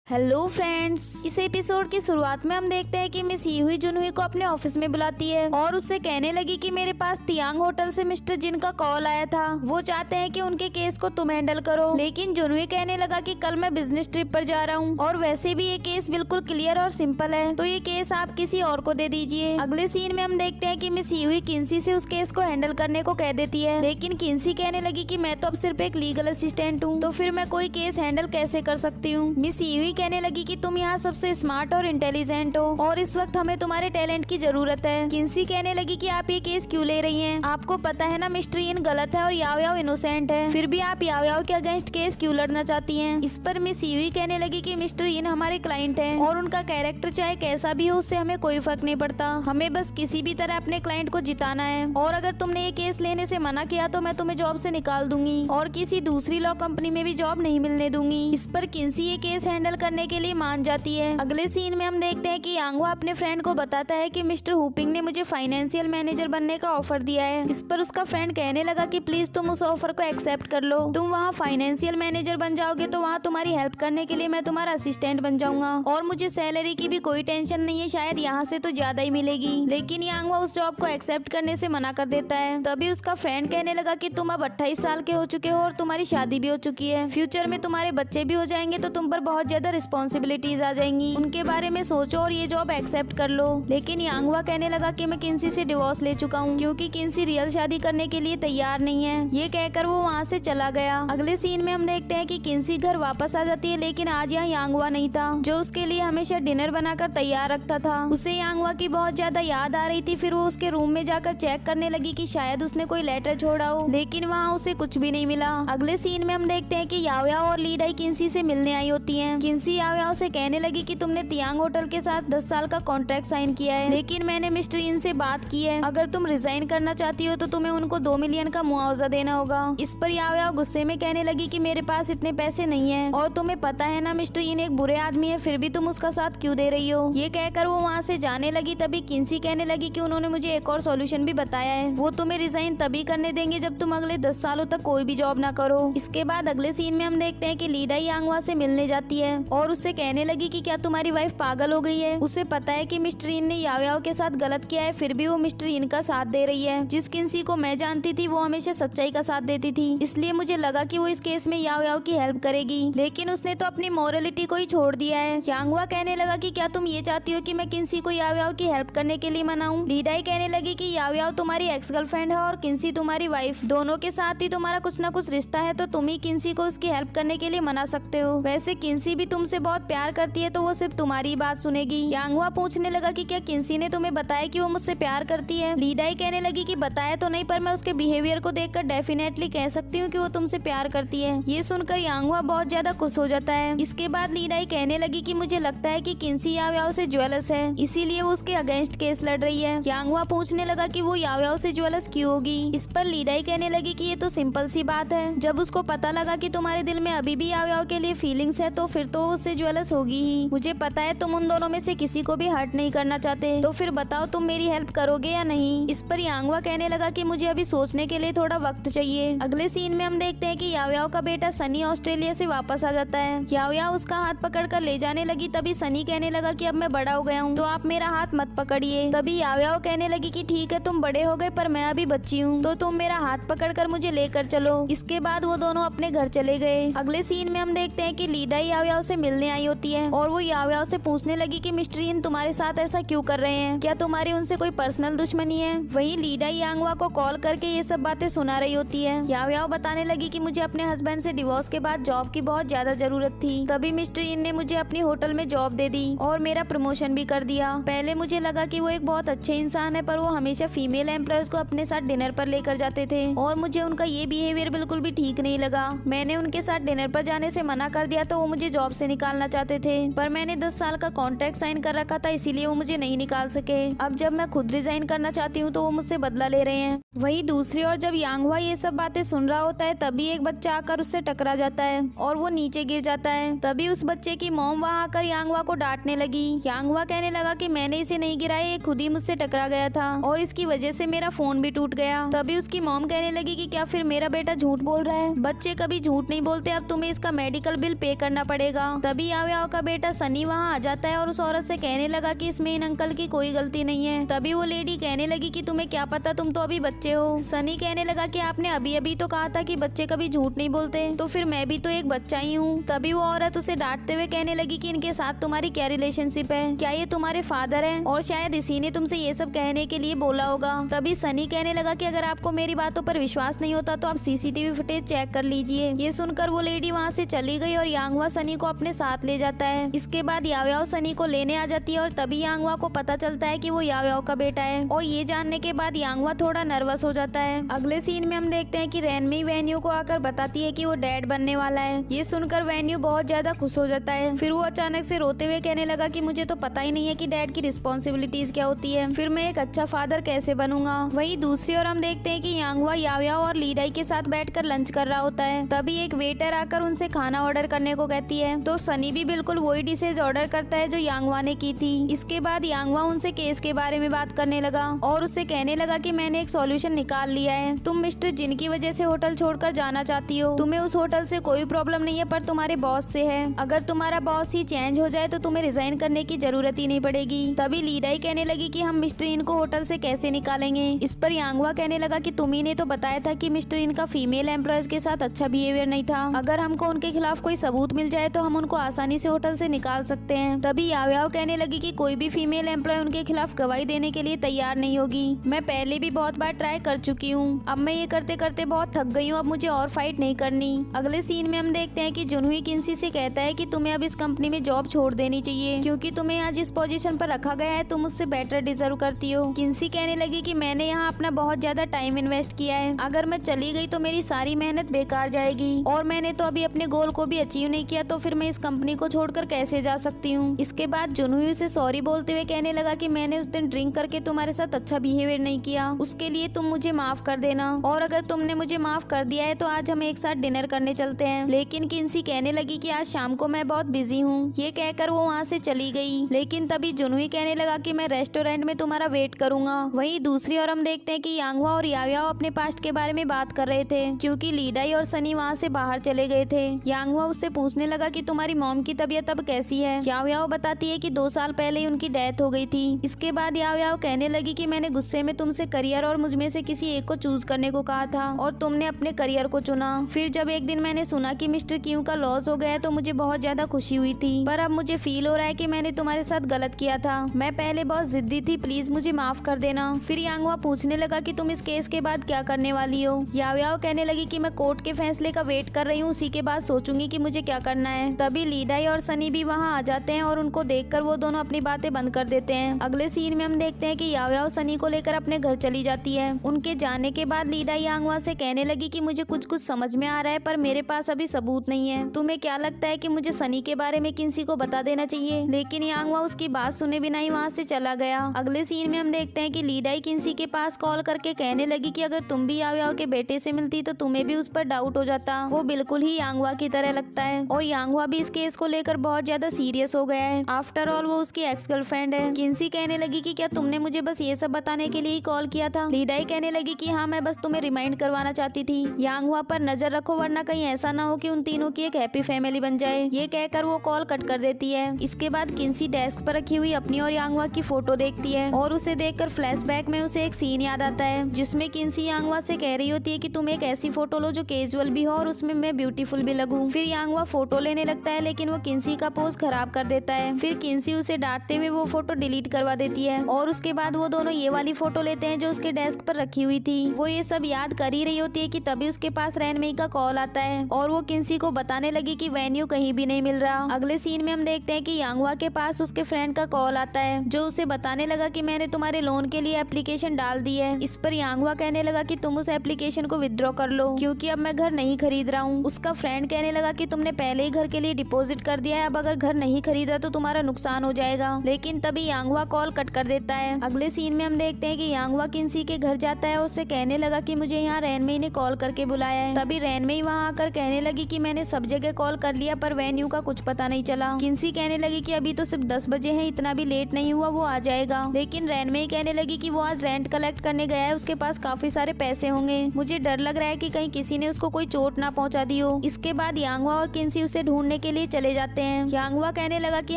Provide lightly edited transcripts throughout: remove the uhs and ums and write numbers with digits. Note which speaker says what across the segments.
Speaker 1: Hello friends, इस episode की शुरुआत में हम देखते हैं कि मिस यीहुई जुनहुई को अपने ऑफिस में बुलाती है और उससे कहने लगी कि मेरे पास तियांग होटल से मिस्टर जिन का कॉल आया था। वो चाहते हैं कि उनके केस को तुम हैंडल करो। लेकिन जुनहुई कहने लगा कि कल मैं बिजनेस ट्रिप पर जा रहा हूँ और वैसे भी ये केस बिल्कुल क्लियर और सिंपल है, तो ये केस आप किसी और को दे दीजिए। अगले सीन में हम देखते हैं कि मिस यीहुई किन्सी से उस केस को हैंडल करने को कह देती है, लेकिन किन्सी कहने लगी कि मैं तो अब सिर्फ एक लीगल असिस्टेंट हूँ, तो फिर मैं कोई केस हैंडल कैसे कर सकती हूँ। मिस यीहुई कहने लगी कि तुम यहाँ सबसे स्मार्ट और इंटेलिजेंट हो और इस वक्त हमें तुम्हारे टैलेंट की जरूरत है। किन्सी कहने लगी कि आप ये केस क्यों ले रही हैं? आपको पता है ना मिस्टर यिन गलत है और याओ याओ इनोसेंट है, फिर भी आप याओ याओ के अगेंस्ट केस क्यों लड़ना चाहती हैं? इस पर मिस यीहुई कहने लगी कि मिस्टर यिन हमारे क्लाइंट हैं और उनका कैरेक्टर चाहे कैसा भी हो उससे हमें कोई फर्क नहीं पड़ता, हमें बस किसी भी तरह अपने क्लाइंट को जिताना है। और अगर तुमने ये केस लेने से मना किया तो मैं तुम्हें जॉब से निकाल दूंगी और किसी दूसरी लॉ कंपनी में भी जॉब नहीं मिलने दूंगी। इस पर किन्सी ये केस हैंडल करने के लिए मान जाती है। अगले सीन में हम देखते हैं कि यांगवा अपने फ्रेंड को बताता है कि मिस्टर हुपिंग ने मुझे फाइनेंशियल मैनेजर बनने का ऑफर दिया है। इस पर उसका फ्रेंड कहने लगा कि प्लीज तुम उस ऑफर को एक्सेप्ट कर लो, तुम वहाँ फाइनेंशियल मैनेजर बन जाओगे तो वहाँ तुम्हारी हेल्प करने के लिए मैं तुम्हारा असिस्टेंट बन जाऊंगा और मुझे सैलरी की भी कोई टेंशन नहीं है, शायद यहाँ से तो ज्यादा ही मिलेगी। लेकिन यांगवा उस जॉब को एक्सेप्ट करने से मना कर देता है। तभी उसका फ्रेंड कहने लगा कि तुम अब 28 साल के हो चुके हो और तुम्हारी शादी भी हो चुकी है, फ्यूचर में तुम्हारे बच्चे भी हो जाएंगे तो तुम पर बहुत ज्यादा रिस्पॉन्सिबिलिटीज आ जाएंगी, उनके बारे में सोचो और ये जॉब एक्सेप्ट कर लो। लेकिन यांगवा कहने लगा कि मैं किन्सी से डिवोर्स ले चुका हूँ क्योंकि किन्सी रियल शादी करने के लिए तैयार नहीं है। ये कहकर वो वहाँ से चला गया। अगले सीन में हम देखते हैं कि किन्सी घर वापस आ जाती है, लेकिन आज यहाँ यांगवा नहीं था जो उसके लिए हमेशा डिनर बनाकर तैयार रखता था। उसे यांगवा की बहुत ज्यादा याद आ रही थी। फिर वो उसके रूम में जाकर चेक करने लगी कि शायद उसने कोई लेटर छोड़ा हो, लेकिन वहाँ उसे कुछ भी नहीं मिला। अगले सीन में हम देखते हैं कि याओ याओ और ली डाई किन्सी से मिलने आई होती है। किन्सी याओ याओ से कहने लगी कि तुमने तियांग होटल के साथ 10 साल का कॉन्ट्रैक्ट साइन किया है, लेकिन मैंने मिस्टर यिन से बात की है, अगर तुम रिजाइन करना चाहती हो तो तुम्हें उनको 2 मिलियन का मुआवजा देना होगा। इस पर याओ याओ गुस्से में कहने लगी कि मेरे पास इतने पैसे नहीं है और तुम्हें पता है ना मिस्टर यिन एक बुरे आदमी है, फिर भी तुम उसका साथ क्यों दे रही हो। ये कहकर वो वहाँ से जाने लगी। तभी किन्सी कहने लगी कि उन्होंने मुझे एक और सॉल्यूशन भी बताया है, वो तुम्हें रिजाइन तभी करने देंगे जब तुम अगले 10 सालों तक कोई भी जॉब ना करो। इसके बाद अगले सीन में हम देखते हैं कि ली डाई यांगवा से मिलने जाती है और उससे कहने लगी कि क्या तुम्हारी वाइफ पागल हो गई है? उसे पता है कि मिस्टर यिन ने याओ याओ के साथ गलत किया है, फिर भी वो मिस्टर यिन का साथ दे रही है। जिस किन्सी को मैं जानती थी वो हमेशा सच्चाई का साथ देती थी, इसलिए मुझे लगा कि वो इस केस में याओ याओ की हेल्प करेगी, लेकिन उसने तो अपनी मोरलिटी को ही छोड़ दिया है। यांगवा कहने लगा कि क्या तुम ये चाहती हो कि मैं किन्सी को याओ याओ की हेल्प करने के लिए मनाऊं? ली डाई कहने लगी कि याओ याओ तुम्हारी एक्स गर्लफ्रेंड है और किन्सी तुम्हारी वाइफ, दोनों के साथ ही तुम्हारा कुछ ना कुछ रिश्ता है, तो तुम ही किन्सी को उसकी हेल्प करने के लिए मना सकते हो। वैसे किन्सी भी तुमसे बहुत प्यार करती है तो वो सिर्फ तुम्हारी बात सुनेगी। यांगवा पूछने लगा कि क्या किन्सी ने तुम्हें बताया कि वो मुझसे प्यार करती है? ली डाई कहने लगी कि बताया तो नहीं, पर मैं उसके बिहेवियर को देखकर डेफिनेटली कह सकती हूँ कि वो तुमसे प्यार करती है। ये सुनकर यांगवा बहुत ज्यादा खुश हो जाता है। इसके बाद ली डाई कहने लगी कि मुझे लगता है कि किन्सी याओ याओ से ज्वेलस है, इसीलिए वो उसके अगेंस्ट केस लड़ रही है। यांगवा पूछने लगा कि वो याओ याओ से ज्वेलस क्यों होगी? इस पर ली डाई कहने लगी कि ये तो सिंपल सी बात है, जब उसको पता लगा कि तुम्हारे दिल में अभी भी याओ याओ के लिए फीलिंग्स है तो फिर तो उससे ज्वेलस होगी ही। मुझे पता है तुम उन दोनों में से किसी को भी हर्ट नहीं करना चाहते, तो फिर बताओ तुम मेरी हेल्प करोगे या नहीं? इस पर यांगवा कहने लगा कि मुझे अभी सोचने के लिए थोड़ा वक्त चाहिए। अगले सीन में हम देखते हैं कि याओ याओ का बेटा सनी ऑस्ट्रेलिया से वापस आ जाता है। याओ याओ उसका हाथ पकड़कर ले जाने लगी। तभी सनी कहने लगा कि अब मैं बड़ा हो गया हूँ तो आप मेरा हाथ मत पकड़िए। तभी याओ याओ कहने लगी कि ठीक है तुम बड़े हो गए पर मैं अभी बच्ची हूँ, तो तुम मेरा हाथ पकड़कर मुझे लेकर चलो। इसके बाद वो दोनों अपने घर चले गए। अगले सीन में हम देखते हैं कि ली डाई याओ याओ से मिलने आई होती है और वो याओ याओ से पूछने लगी कि मिस्टर यिन तुम्हारे साथ ऐसा क्यों कर रहे हैं, क्या तुम्हारी उनसे कोई पर्सनल दुश्मनी है? वहीं ली डाई यांगवा को कॉल करके ये सब बातें सुना रही होती है। याओ याओ बताने लगी कि मुझे अपने हस्बैंड से डिवोर्स के बाद जॉब की बहुत ज्यादा जरूरत थी, तभी मिस्टर यिन ने मुझे अपनी होटल में जॉब दे दी और मेरा प्रमोशन भी कर दिया। पहले मुझे लगा कि वो एक बहुत अच्छे इंसान है, पर वो हमेशा फीमेल एम्प्लॉयज को अपने साथ डिनर पर लेकर जाते थे और मुझे उनका ये बिहेवियर बिल्कुल भी ठीक नहीं लगा। मैंने उनके साथ डिनर पर जाने से मना कर दिया तो वो मुझे जॉब से निकालना चाहते थे, पर मैंने 10 साल का कॉन्ट्रैक्ट साइन कर रखा था, इसीलिए वो मुझे नहीं निकाल सके। अब जब मैं खुद रिजाइन करना चाहती हूँ तो वो मुझसे बदला ले रहे हैं। वहीं दूसरी ओर जब यांगवा ये सब बातें सुन रहा होता है तभी एक बच्चा आकर उससे टकरा जाता है और वो नीचे गिर जाता है। तभी उस बच्चे की मॉम वहाँ आकर यांगवा को डांटने लगी। यांगवा कहने लगा कि मैंने इसे नहीं गिराया, ये खुद ही मुझसे टकरा गया था और इसकी वजह से मेरा फोन भी टूट गया। तभी उसकी मॉम कहने लगी कि क्या फिर मेरा बेटा झूठ बोल रहा है? बच्चे कभी झूठ नहीं बोलते, अब तुम्हें इसका मेडिकल बिल पे करना पड़ेगा। तभी याओ याओ का बेटा सनी वहाँ आ जाता है और उस औरत से कहने लगा कि इसमें इन अंकल की कोई गलती नहीं है। तभी वो लेडी कहने लगी कि तुम्हें क्या पता, तुम तो अभी बच्चे हो। सनी कहने लगा कि आपने अभी अभी तो कहा था कि बच्चे कभी झूठ नहीं बोलते, तो फिर मैं भी तो एक बच्चा ही हूँ। तभी वो औरत उसे डांटते हुए कहने लगी कि इनके साथ तुम्हारी क्या रिलेशनशिप है, क्या ये तुम्हारे फादर हैं? और शायद इसी ने तुमसे ये सब कहने के लिए बोला होगा। तभी सनी कहने लगा कि अगर आपको मेरी बातों पर विश्वास नहीं होता तो आप सीसीटीवी फुटेज चेक कर लीजिए। ये सुनकर वो लेडी वहाँ से चली गई और यांगवा सनी को अपने साथ ले जाता है। इसके बाद याओ याओ सनी को लेने आ जाती है और तभी यांगवा को पता चलता है कि वो याओ याओ का बेटा है और ये जानने के बाद यांगवा थोड़ा नर्वस हो जाता है। अगले सीन में हम देखते हैं कि रैनमी वेन्यू को आकर बताती है कि वो डैड बनने वाला है। ये सुनकर वेन्यू बहुत ज्यादा खुश हो जाता है। फिर वो अचानक से रोते हुए कहने लगा कि मुझे तो पता ही नहीं है कि डैड की रिस्पॉन्सिबिलिटीज क्या होती है, फिर मैं एक अच्छा फादर कैसे बनूंगा। वहीं दूसरी ओर हम देखते हैं कि यांगवा याओ याओ और लीडाई के साथ बैठकर लंच कर रहा होता है। तभी एक वेटर आकर उनसे खाना ऑर्डर करने को कहती है तो सनी भी बिल्कुल वही डिशेज ऑर्डर करता है जो यांगवा ने की थी। इसके बाद यांगवा उनसे केस के बारे में बात करने लगा और उससे कहने लगा कि मैंने एक सॉल्यूशन निकाल लिया है। तुम मिस्टर जिन की वजह से होटल छोड़कर जाना चाहती हो, तुम्हें उस होटल से कोई प्रॉब्लम नहीं है, पर तुम्हारे बॉस से है। अगर तुम्हारा बॉस ही चेंज हो जाए तो तुम्हें रिजाइन करने की जरूरत ही नहीं पड़ेगी। तभी लीडाई कहने लगी कि हम मिस्टर इन को होटल से कैसे निकालेंगे। इस पर यांगवा कहने लगा कि तुम ही ने तो बताया था कि मिस्टर इन का फीमेल एम्प्लॉयज के साथ अच्छा बिहेवियर नहीं था, अगर हमको उनके खिलाफ कोई सबूत मिल जाए तो हम उनको आसानी से होटल से निकाल सकते हैं। तभी याओ याओ कहने लगी कि कोई भी फीमेल एम्प्लॉय उनके खिलाफ गवाही देने के लिए तैयार नहीं होगी। मैं पहले भी बहुत बार ट्राई कर चुकी हूँ, अब मैं ये करते करते बहुत थक गई हूँ, अब मुझे और फाइट नहीं करनी। अगले सीन में हम देखते हैं कि जुनहुई किन्सी से कहता है कि तुम्हें अब इस कंपनी में जॉब छोड़ देनी चाहिए क्योंकि तुम्हें आज इस पोजीशन पर रखा गया है, तुम उससे बेटर डिजर्व करती हो। किन्सी कहने लगी कि मैंने यहाँ अपना बहुत ज्यादा टाइम इन्वेस्ट किया है, अगर मैं चली गई तो मेरी सारी मेहनत बेकार जाएगी और मैंने तो अभी अपने गोल को भी अचीव नहीं किया, तो फिर मैं इस कंपनी को छोड़कर कैसे जा सकती हूँ। इसके बाद जुनहुई से सॉरी बोलते हुए कहने लगा कि मैंने उस दिन ड्रिंक करके तुम्हारे साथ अच्छा बिहेवियर नहीं किया, उसके लिए तुम मुझे माफ कर देना, और अगर तुमने मुझे माफ कर दिया है तो आज हम एक साथ डिनर करने चलते हैं। लेकिन किन्सी कहने लगी कि आज शाम को मैं बहुत बिजी हूँ। ये कहकर वो वहाँ से चली गई। लेकिन तभी जुनहुई कहने लगा कि मैं रेस्टोरेंट में तुम्हारा वेट करूंगा। वहीं दूसरी ओर हम देखते हैं कि यांगवा और याओ याओ अपने पास्ट के बारे में बात कर रहे थे क्योंकि लीडाई और सनी वहाँ से बाहर चले गए थे। यांगवा उससे पूछने लगा कि तुम्हारी मॉम की तबीयत अब कैसी है। याओ याओ बताती है कि 2 साल पहले ही उनकी डेथ हो गई थी। इसके बाद याओ याओ कहने लगी कि मैंने गुस्से में तुमसे करियर और मुझमें से किसी एक को चूज करने को कहा था और तुमने अपने करियर को चुना। फिर जब एक दिन मैंने सुना कि मिस्टर क्यू का लॉस हो गया तो मुझे बहुत ज्यादा खुशी हुई थी, पर अब मुझे फील हो रहा है कि मैंने तुम्हारे साथ गलत किया था। मैं पहले बहुत जिद्दी थी, प्लीज मुझे माफ कर देना। फिर यांगवा पूछने लगा कि तुम इस केस के बाद क्या करने वाली हो। याओ याओ कहने लगी कि मैं कोर्ट के फैसले का वेट कर रही हूँ, उसी के बाद सोचूंगी कि मुझे क्या करना है। तभी लीडाई और सनी भी वहाँ आ जाते हैं और उनको देखकर वो दोनों अपनी बातें बंद कर देते हैं। अगले सीन में हम देखते हैं कि याओ याओ सनी को लेकर अपने घर चली जाती है। उनके जाने के बाद लीडाई यांगवा से कहने लगी कि मुझे कुछ समझ में आ रहा है, पर मेरे पास अभी सबूत नहीं है। तुम्हें क्या लगता है कि मुझे सनी के बारे में किन्सी को बता देना चाहिए? लेकिन यांगवा उसकी बात सुने बिना ही वहाँ से चला गया। अगले सीन में हम देखते हैं कि लीडाई किन्सी के पास कॉल करके कहने लगी कि अगर तुम भी याओ याओ के बेटे से मिलती तो तुम्हें भी उस पर डाउट हो जाता, वो बिल्कुल ही यांगवा की तरह लगता है और यांगवा भी इस केस को लेकर बहुत ज्यादा सीरियस हो गया है। आफ्टर ऑल वो उसकी एक्स गर्लफ्रेंड है। किन्सी कहने लगी कि क्या तुमने मुझे बस ये सब बताने के लिए ही कॉल किया था? लीडाई कहने लगी कि हाँ, मैं बस तुम्हें रिमाइंड करवाना चाहती थी, यांगवा पर नजर रखो वरना कहीं ऐसा ना हो कि उन तीनों की एक हैप्पी फैमिली बन जाए। ये कहकर वो कॉल कट कर देती है। इसके बाद किन्सी डेस्क पर रखी हुई अपनी और यांगवा की फोटो देखती है और उसे देखकर फ्लैशबैक में उसे एक सीन याद आता है जिसमें किन्सी यांगवा से कह रही होती है कि तुम एक ऐसी फोटो लो जो कैजुअल भी हो और उसमें मैं ब्यूटीफुल भी लगूं। फिर यांगवा फोटो लेने लगता है लेकिन वो किन्सी का पोज खराब कर देता है। फिर किन्सी उसे डांटते हुए वो फोटो डिलीट करवा देती है और उसके बाद वो दोनों ये वाली फोटो लेते हैं जो उसके डेस्क पर रखी हुई थी। वो ये सब याद कर ही रही होती है कि तभी उसके पास रैनमेई का कॉल आता है और वो किन्सी को बताने लगी कि वेन्यू कहीं भी नहीं मिल रहा। अगले सीन में हम देखते हैं कि यांगवा के पास उसके फ्रेंड का कॉल आता है जो उसे बताने लगा कि मैंने तुम्हारे लोन के लिए एप्लीकेशन डाल दी है। इस पर यांगवा कहने लगा कि तुम उस एप्लीकेशन को विथड्रॉ कर लो क्योंकि अब मैं घर नहीं खरीद रहा हूँ। उसका फ्रेंड कहने लगा कि तुमने पहले ही घर के लिए डिपॉजिट कर दिया है, अब अगर घर नहीं खरीदा तो तुम्हारा नुकसान हो जाएगा। लेकिन तभी यांगवा कॉल कट कर देता है। अगले सीन में हम देखते हैं कि यांगवा किन्सी के घर जाता है और उससे कहने लगा कि मुझे यहाँ रैनमेई ने कॉल करके बुलाया है। तभी रैनमेई वहाँ आकर कहने लगी कि मैंने सब जगह कॉल कर लिया पर वैन्यू का कुछ पता नहीं चला। किन्सी कहने लगी कि अभी तो सिर्फ 10 बजे हैं, इतना भी लेट नहीं हुआ, वो आ जाएगा। लेकिन रैनमेई कहने लगी कि वो आज रेंट कलेक्ट करने गया है, उसके पास काफी सारे पैसे होंगे, मुझे डर लग रहा है कि कहीं किसी ने उसको कोई चोट ना पहुंचा दी हो। इसके बाद यांगवा और किन्सी उसे ढूंढने के लिए चले जाते हैं। यांगवा कहने लगा कि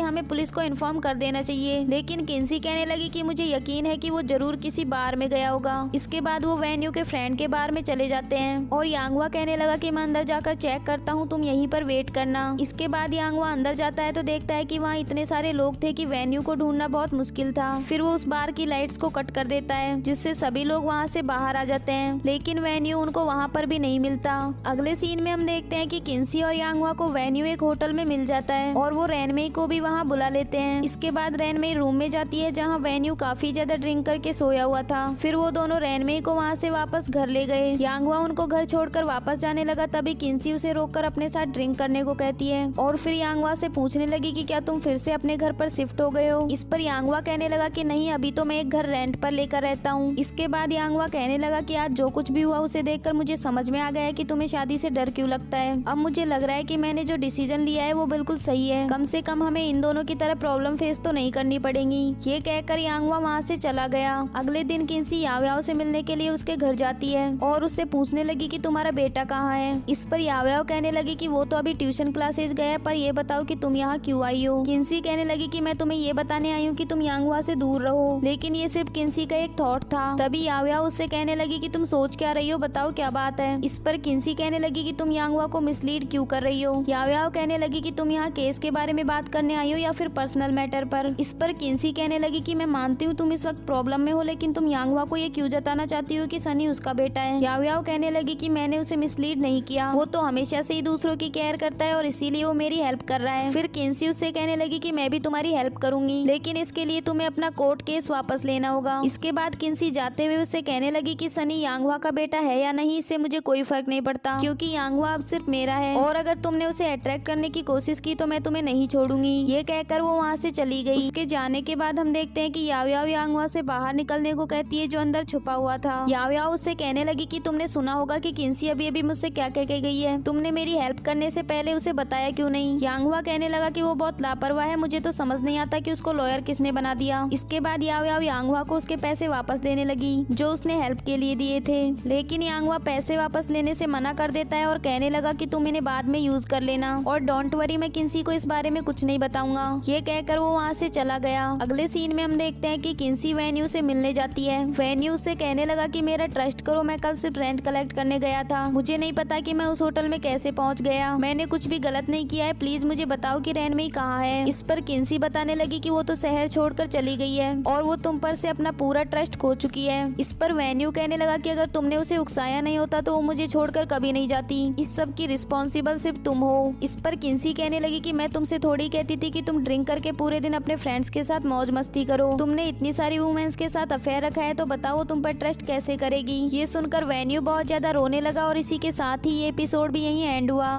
Speaker 1: हमें पुलिस को इन्फॉर्म कर देना चाहिए, लेकिन किन्सी कहने लगी कि मुझे यकीन है कि वो जरूर किसी बार में गया होगा। इसके बाद वो वैन्यू के फ्रेंड के बार में चले जाते हैं और यांगवा कहने लगा कि मैं अंदर जाकर चेक करता हूँ, तुम यहीं पर वेट करना। इसके बाद यांगवा अंदर जाता है तो देखता है कि वहाँ इतने सारे लोग थे कि वैन्यू को ढूंढना बहुत मुश्किल था। फिर वो उस बार की लाइट्स को कट कर देता है जिससे सभी लोग वहाँ से बाहर आ जाते हैं, लेकिन वैन्यू उनको वहाँ पर भी नहीं मिलता। अगले सीन में हम देखते हैं कि किन्सी और यांगवा को वैन्यू एक होटल में मिल जाता है और वो रैनमेई को भी वहाँ बुला लेते हैं। इसके बाद रैनमेई रूम में जाती है जहाँ वैन्यू काफी ज्यादा ड्रिंक करके सोया हुआ था। फिर वो दोनों रैनमेई को वहाँ से वापस घर ले गए। यांगवा उनको घर छोड़कर वापस जाने लगा, तभी किन्सी उसे रोककर अपने साथ ड्रिंक करने को कहती है और फिर यांगवा से पूछने लगी कि क्या तुम फिर से अपने घर पर शिफ्ट हो गए हो। इस पर यांगवा कहने लगा कि नहीं, अभी तो मैं एक घर रेंट पर लेकर रहता हूँ। इसके बाद यांगवा कहने लगा कि आज जो कुछ भी हुआ उसे देखकर मुझे समझ में आ गया है कि तुम्हें शादी से डर क्यों लगता है। अब मुझे लग रहा है कि मैंने जो डिसीजन लिया है वो बिल्कुल सही है, कम से कम हमें इन दोनों की तरह प्रॉब्लम फेस तो नहीं करनी पड़ेगी। ये कहकर यांगवा वहाँ से चला गया। अगले दिन किन्सी याओयाओ से मिलने के लिए उसके घर जाती है और उससे पूछने लगी कि तुम्हारा बेटा कहाँ है। इस पर याओयाओ कहने लगी कि वो तो अभी ट्यूशन क्लासेस गया है, पर ये बताओ कि तुम यहाँ क्यों आई हो। किन्सी कहने लगी कि मैं तुम्हें ये बताने आई हूँ कि तुम यांगवा से दूर रहो, लेकिन ये सिर्फ किन्सी का एक थॉट था। तभी याओयाओ उससे कहने लगी कि तुम सोच क्या रही हो, बताओ क्या बात है। इस पर किन्सी कहने लगी कि तुम यांगवा को मिसलीड क्यों कर रही हो। याओयाओ कहने लगी कि तुम यहाँ केस के बारे में बात करने आई हो या फिर पर्सनल मैटर पर। इस पर किन्सी कहने लगी कि मैं मानती हूँ तुम इस वक्त प्रॉब्लम में हो, लेकिन तुम यांगवा को ये क्यों जताना चाहती हो कि सनी उसका बेटा है। याओयाओ कहने लगी कि मैंने उसे मिसलीड नहीं किया, वो तो हमेशा से ही दूसरों की केयर करता है और इसीलिए वो मेरी हेल्प कर रहा है। फिर किन्सी उससे कहने लगी कि मैं भी तुम्हारी हेल्प करूंगी, लेकिन इसके लिए तुम्हें अपना कोर्ट केस वापस लेना होगा। इसके बाद किन्सी जाते हुए उससे कहने लगी कि सनी यांगवा का बेटा है या नहीं, इससे मुझे कोई फर्क नहीं पड़ता, क्योंकि यांगवा अब सिर्फ मेरा है और अगर तुमने उसे अट्रैक्ट करने की कोशिश की तो मैं तुम्हें नहीं छोड़ूंगी। ये कहकर वो वहाँ से चली गई। उसके जाने के बाद हम देखते हैं कि याओयाओ यांगवा से बाहर निकलने को कहती है जो अंदर छुपा हुआ था। याओयाओ उससे कहने लगी कि तुमने सुना होगा कि किन्सी अभी अभी मुझसे क्या कह के गई है, तुमने मेरी हेल्प करने से पहले उसे बताया क्यों नहीं। यांगवा कहने लगा कि वो बहुत लापरवाह है, मुझे तो समझ नहीं आता कि उसको लॉयर किसने बना दिया। इसके बाद याओयाओ यांगवा को उसके पैसे वापस देने लगी जो उसने हेल्प के लिए दिए थे, लेकिन यांगवा पैसे वापस लेने से मना कर देता है और कहने लगा कि तुम इन्हें बाद में यूज कर लेना और डोंट वरी, मैं किन्सी को इस बारे में कुछ नहीं बताऊंगा। ये कहकर वो वहाँ से चला गया। अगले सीन में हम देखते हैं कि किन्सी वैन्यू से मिलने जाती है। वैन्यू से कहने लगा कि मेरा ट्रस्ट करो, मैं कल सिर्फ रेंट कलेक्ट करने गया था, मुझे नहीं पता कि मैं उस होटल में कैसे पहुँच गया, मैंने कुछ भी गलत नहीं किया है, प्लीज मुझे बताओ कि रैनमेई कहाँ है। इस पर किन्सी बताने लगी कि वो तो शहर छोड़कर चली गई है और वो तुम पर से अपना पूरा ट्रस्ट खो चुकी है। इस पर वैन्यू कहने लगा कि अगर तुमने उसे उकसाया नहीं होता तो वो मुझे छोड़कर कभी नहीं जाती, इस सब की रिस्पॉन्सिबल सिर्फ तुम हो। इस पर किन्सी कहने लगी कि मैं तुमसे थोड़ी कहती थी कि तुम ड्रिंक करके पूरे दिन अपने फ्रेंड्स के साथ मौज मस्ती करो, तुमने इतनी सारी वुमेन्स के साथ अफेयर रखा है तो बताओ तुम पर ट्रस्ट कैसे करेगी। ये सुनकर वैन्यू बहुत ज्यादा रोने लगा और इसी के साथ ही ये एपिसोड भी यहीं एंड हुआ।